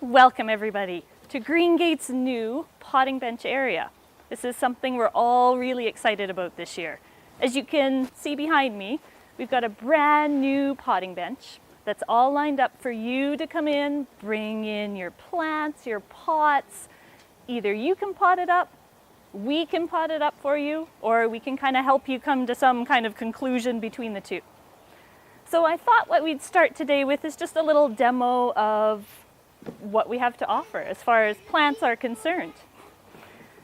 Welcome everybody to Greengate's new potting bench area. This is something we're all really excited about this year. As you can see behind me, we've got a brand new potting bench that's all lined up for you to come in, bring in your plants, your pots. Either you can pot it up, we can pot it up for you, or we can kind of help you come to some kind of conclusion between the two. So I thought what we'd start today with is just a little demo of what we have to offer as far as plants are concerned.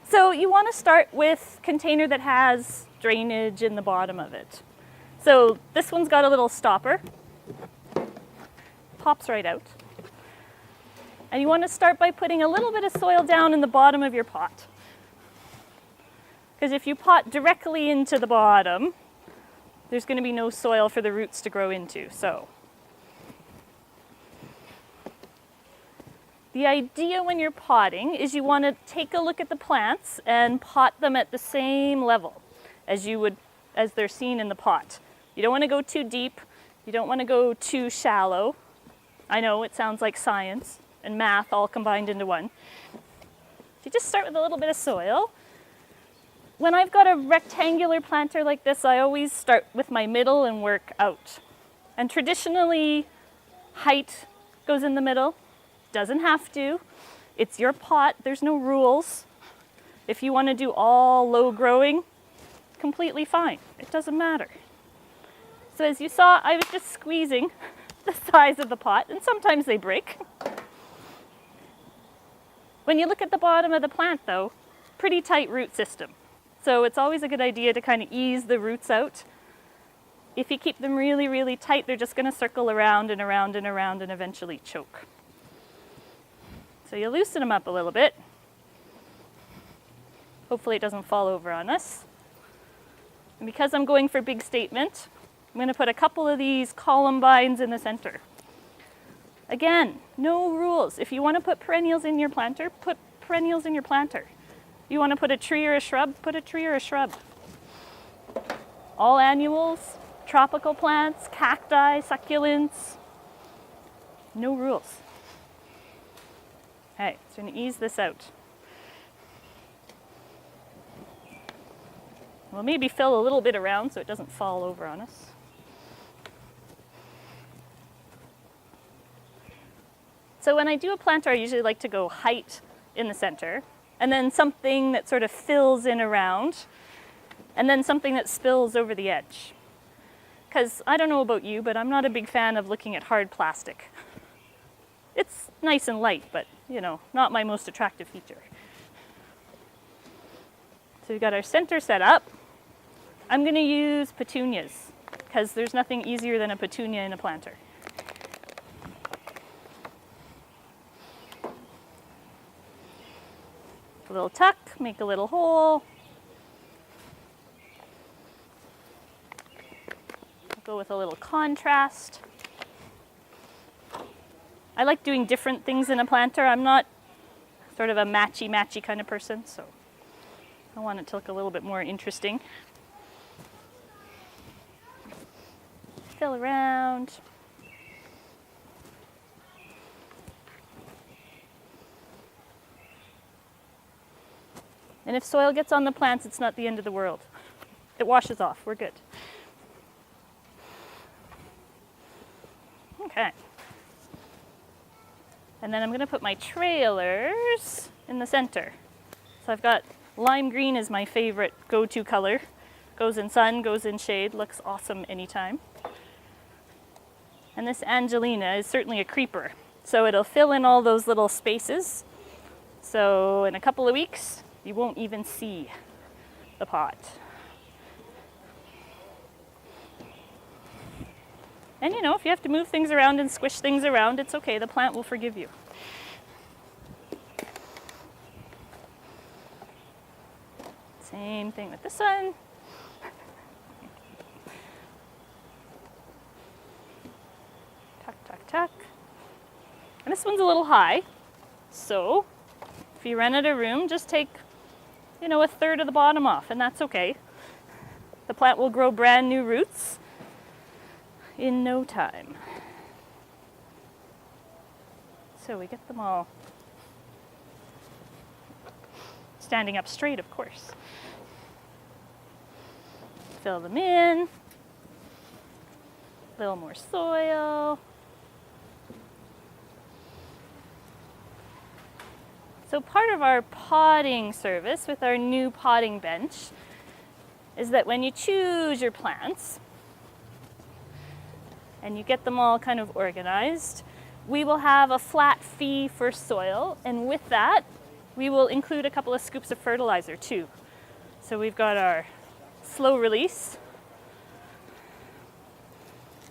So you want to start with a container that has drainage in the bottom of it. So this one's got a little stopper, pops right out. And you want to start by putting a little bit of soil down in the bottom of your pot. Because if you pot directly into the bottom, there's going to be no soil for the roots to grow into. So the idea when you're potting is you want to take a look at the plants and pot them at the same level as they're seen in the pot. You don't want to go too deep. You don't want to go too shallow. I know it sounds like science and math all combined into one. You just start with a little bit of soil. When I've got a rectangular planter like this, I always start with my middle and work out. And traditionally, height goes in the middle. Doesn't have to. It's your pot. There's no rules. If you want to do all low growing, completely fine. It doesn't matter. So as you saw, I was just squeezing the size of the pot, and sometimes they break. When you look at the bottom of the plant though, pretty tight root system. So it's always a good idea to kind of ease the roots out. If you keep them really, really tight, they're just going to circle around and around and around and eventually choke. So you loosen them up a little bit. Hopefully it doesn't fall over on us. And because I'm going for big statement, I'm going to put a couple of these columbines in the center. Again, no rules. If you want to put perennials in your planter, put perennials in your planter. You want to put a tree or a shrub, put a tree or a shrub. All annuals, tropical plants, cacti, succulents, no rules. Okay, so I'm going to ease this out. We'll maybe fill a little bit around so it doesn't fall over on us. So when I do a planter, I usually like to go height in the center, and then something that sort of fills in around, and then something that spills over the edge. Because I don't know about you, but I'm not a big fan of looking at hard plastic. It's nice and light, but you know, not my most attractive feature. So we've got our center set up. I'm going to use petunias because there's nothing easier than a petunia in a planter. A little tuck, make a little hole. I'll go with a little contrast. I like doing different things in a planter. I'm not sort of a matchy kind of person, so I want it to look a little bit more interesting. Fill around. And if soil gets on the plants, it's not the end of the world. It washes off. We're good. Okay. And then I'm going to put my trailers in the center. So I've got lime green is my favorite go-to color. Goes in sun, goes in shade, looks awesome anytime. And this Angelina is certainly a creeper. So it'll fill in all those little spaces. So in a couple of weeks, you won't even see the pot. And you know, if you have to move things around and squish things around, it's okay. The plant will forgive you. Same thing with this one. Tuck, tuck, tuck. And this one's a little high. So if you run out of room, just take, you know, a third of the bottom off, and that's okay. The plant will grow brand new roots in no time. So we get them all standing up straight, of course. Fill them in. A little more soil. So part of our potting service with our new potting bench is that when you choose your plants and you get them all kind of organized, we will have a flat fee for soil, and with that, we will include a couple of scoops of fertilizer too. So we've got our slow release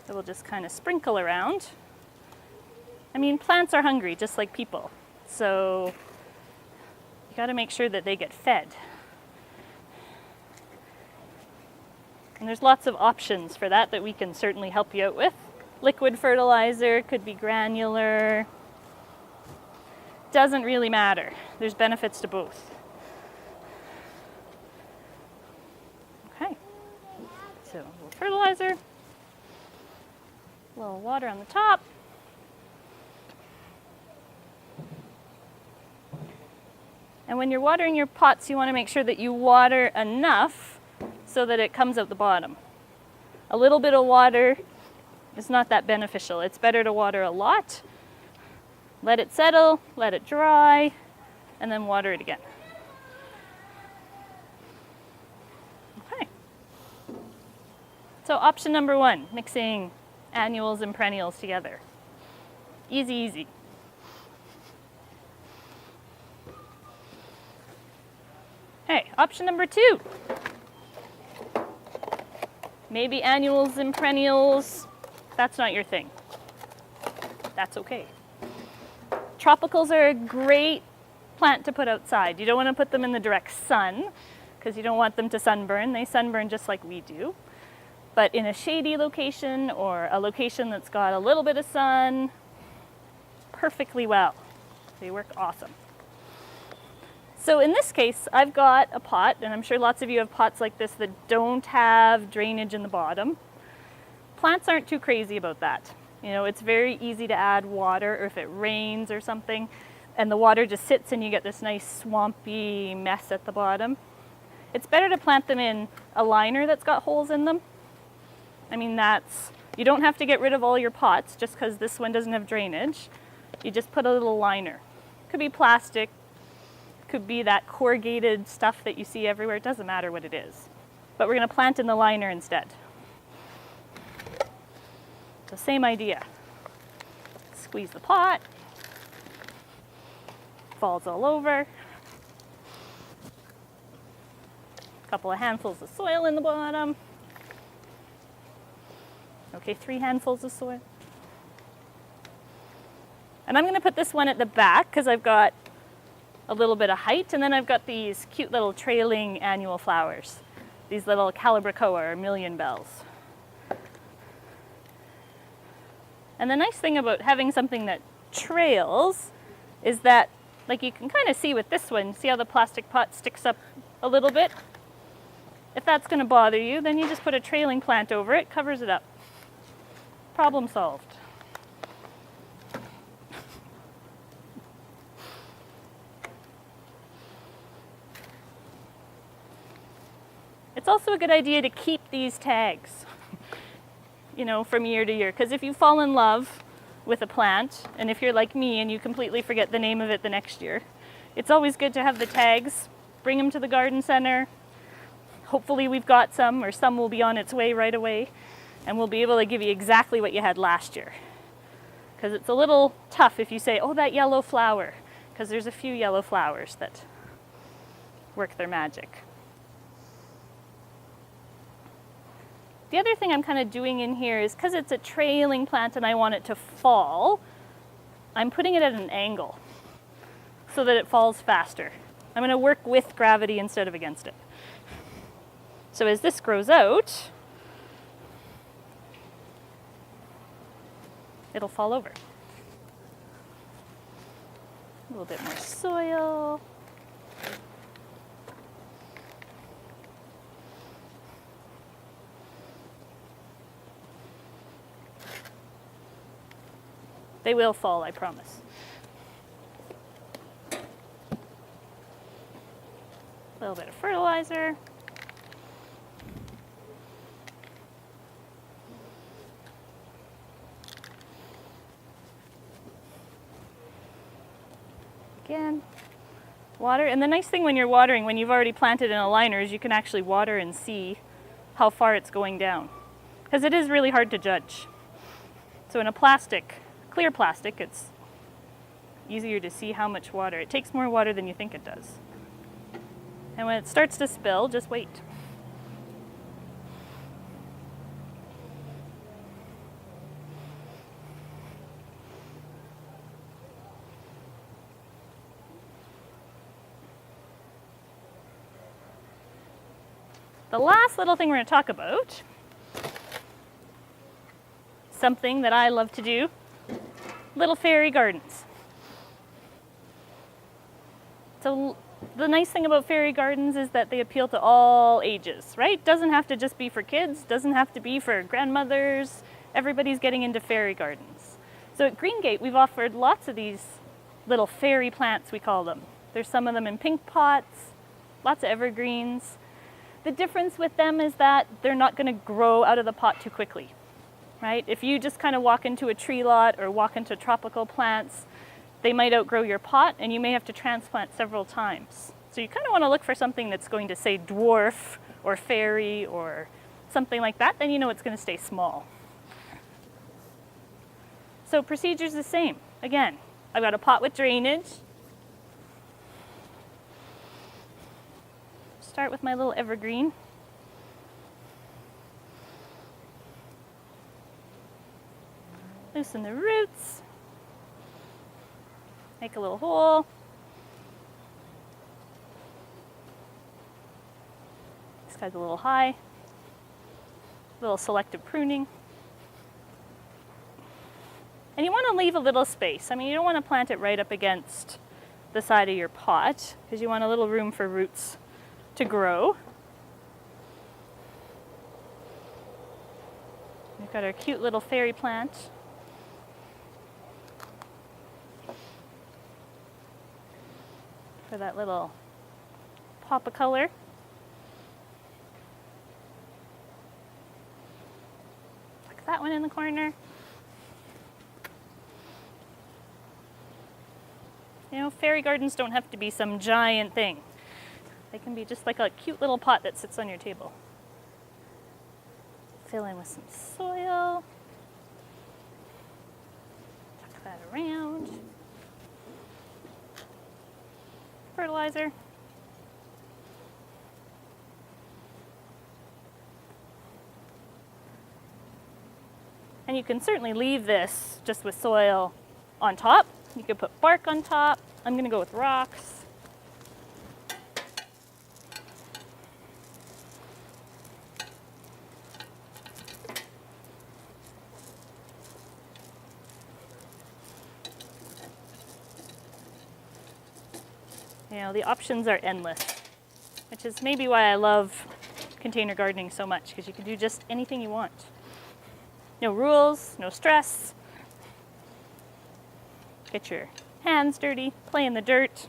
that we'll just kind of sprinkle around. I mean, plants are hungry just like people, so you got to make sure that they get fed. And there's lots of options for that we can certainly help you out with. Liquid fertilizer, could be granular. Doesn't really matter. There's benefits to both. Okay, so a little fertilizer, a little water on the top. And when you're watering your pots, you want to make sure that you water enough so that it comes out the bottom. A little bit of water is not that beneficial. It's better to water a lot, let it settle, let it dry, and then water it again. Okay. So option number 1, mixing annuals and perennials together. Easy, easy. Okay, option number 2. Maybe annuals and perennials, that's not your thing. That's okay. Tropicals are a great plant to put outside. You don't want to put them in the direct sun because you don't want them to sunburn. They sunburn just like we do. But in a shady location or a location that's got a little bit of sun, perfectly well. They work awesome. So in this case, I've got a pot, and I'm sure lots of you have pots like this that don't have drainage in the bottom. Plants aren't too crazy about that. You know, it's very easy to add water, or if it rains or something, and the water just sits and you get this nice swampy mess at the bottom. It's better to plant them in a liner that's got holes in them. I mean, you don't have to get rid of all your pots just because this one doesn't have drainage. You just put a little liner. Could be plastic, could be that corrugated stuff that you see everywhere. It doesn't matter what it is. But we're going to plant in the liner instead. So same idea. Squeeze the pot. Falls all over. A couple of handfuls of soil in the bottom. Okay, 3 handfuls of soil. And I'm going to put this one at the back because I've got a little bit of height, and then I've got these cute little trailing annual flowers. These little Calibrachoa or million bells. And the nice thing about having something that trails is that, like you can kind of see with this one, see how the plastic pot sticks up a little bit? If that's going to bother you, then you just put a trailing plant over it, covers it up. Problem solved. It's also a good idea to keep these tags, you know, from year to year. Because if you fall in love with a plant, and if you're like me and you completely forget the name of it the next year, it's always good to have the tags, bring them to the garden center. Hopefully we've got some, or some will be on its way right away, and we'll be able to give you exactly what you had last year. Because it's a little tough if you say, oh, that yellow flower, because there's a few yellow flowers that work their magic. The other thing I'm kind of doing in here is because it's a trailing plant and I want it to fall, I'm putting it at an angle so that it falls faster. I'm going to work with gravity instead of against it. So as this grows out, it'll fall over. A little bit more soil. They will fall, I promise. little bit of fertilizer. Again, water. And the nice thing when you're watering, when you've already planted in a liner, is you can actually water and see how far it's going down. Because it is really hard to judge. So in a plastic, clear plastic, it's easier to see how much water. It takes more water than you think it does. And when it starts to spill, just wait. The last little thing we're going to talk about, something that I love to do, little fairy gardens. So the nice thing about fairy gardens is that they appeal to all ages, right? Doesn't have to just be for kids, doesn't have to be for grandmothers. Everybody's getting into fairy gardens. So at Greengate, we've offered lots of these little fairy plants, we call them. There's some of them in pink pots, lots of evergreens. The difference with them is that they're not going to grow out of the pot too quickly, right? If you just kind of walk into a tree lot or walk into tropical plants, they might outgrow your pot and you may have to transplant several times. So you kind of want to look for something that's going to say dwarf or fairy or something like that, then you know it's going to stay small. So procedure's the same. Again, I've got a pot with drainage. Start with my little evergreen. Loosen the roots. Make a little hole. This guy's a little high. A little selective pruning. And you want to leave a little space. I mean, you don't want to plant it right up against the side of your pot because you want a little room for roots to grow. We've got our cute little fairy plant. For that little pop of color. Like that one in the corner. You know, fairy gardens don't have to be some giant thing. They can be just like a cute little pot that sits on your table. Fill in with some soil. Tuck that around. Fertilizer. And you can certainly leave this just with soil on top. You could put bark on top. I'm going to go with rocks. You know, the options are endless, which is maybe why I love container gardening so much, because you can do just anything you want. No rules, no stress. Get your hands dirty, play in the dirt.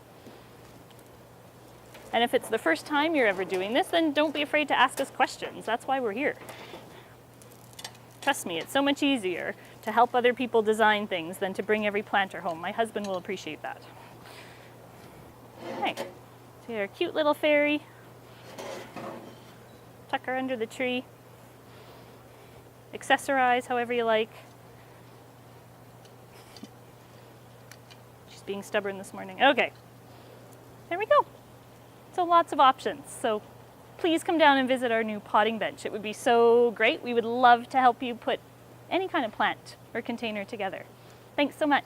And if it's the first time you're ever doing this, then don't be afraid to ask us questions. That's why we're here. Trust me, it's so much easier to help other people design things than to bring every planter home. My husband will appreciate that. Okay, so your cute little fairy. Tuck her under the tree. Accessorize however you like. She's being stubborn this morning. Okay, there we go. So lots of options. So please come down and visit our new potting bench. It would be so great. We would love to help you put any kind of plant or container together. Thanks so much.